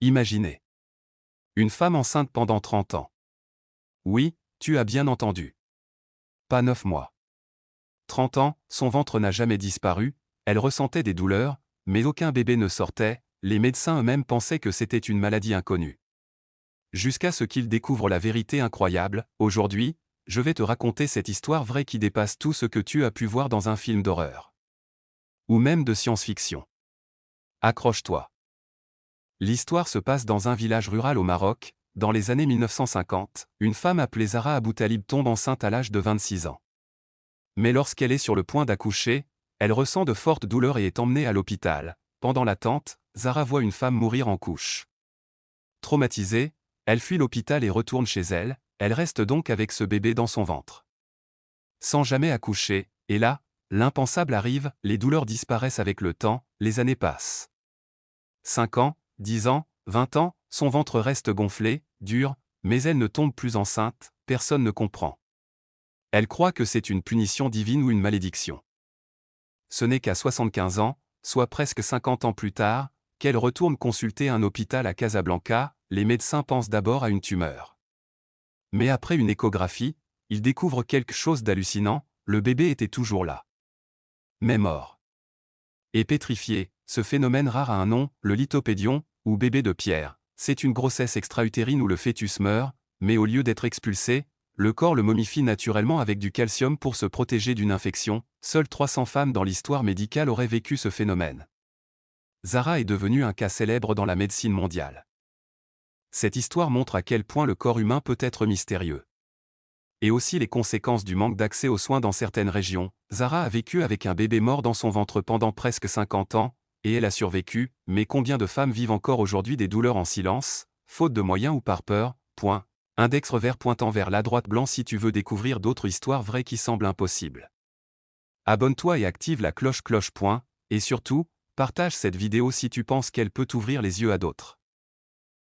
Imaginez. Une femme enceinte pendant 30 ans. Oui, tu as bien entendu. Pas 9 mois. 30 ans, son ventre n'a jamais disparu, elle ressentait des douleurs, mais aucun bébé ne sortait, les médecins eux-mêmes pensaient que c'était une maladie inconnue. Jusqu'à ce qu'ils découvrent la vérité incroyable. Aujourd'hui, je vais te raconter cette histoire vraie qui dépasse tout ce que tu as pu voir dans un film d'horreur. Ou même de science-fiction. Accroche-toi. L'histoire se passe dans un village rural au Maroc. Dans les années 1950, une femme appelée Zara Aboutalib tombe enceinte à l'âge de 26 ans. Mais lorsqu'elle est sur le point d'accoucher, elle ressent de fortes douleurs et est emmenée à l'hôpital. Pendant l'attente, Zara voit une femme mourir en couche. Traumatisée, elle fuit l'hôpital et retourne chez elle, elle reste donc avec ce bébé dans son ventre. Sans jamais accoucher, et là, l'impensable arrive, les douleurs disparaissent avec le temps, les années passent. 5 ans, 10 ans, 20 ans, son ventre reste gonflé, dur, mais elle ne tombe plus enceinte, personne ne comprend. Elle croit que c'est une punition divine ou une malédiction. Ce n'est qu'à 75 ans, soit presque 50 ans plus tard, qu'elle retourne consulter un hôpital à Casablanca. Les médecins pensent d'abord à une tumeur. Mais après une échographie, ils découvrent quelque chose d'hallucinant, le bébé était toujours là. Mais mort. Et pétrifié, ce phénomène rare a un nom, le lithopédion, ou bébé de pierre. C'est une grossesse extra-utérine où le fœtus meurt, mais au lieu d'être expulsé, le corps le momifie naturellement avec du calcium pour se protéger d'une infection. Seules 300 femmes dans l'histoire médicale auraient vécu ce phénomène. Zara est devenue un cas célèbre dans la médecine mondiale. Cette histoire montre à quel point le corps humain peut être mystérieux. Et aussi les conséquences du manque d'accès aux soins dans certaines régions. Zara a vécu avec un bébé mort dans son ventre pendant presque 50 ans, et elle a survécu, mais combien de femmes vivent encore aujourd'hui des douleurs en silence, faute de moyens ou par peur? Index revers pointant vers la droite blanc si tu veux découvrir d'autres histoires vraies qui semblent impossibles. Abonne-toi et active la cloche. Et surtout, partage cette vidéo si tu penses qu'elle peut t'ouvrir les yeux à d'autres.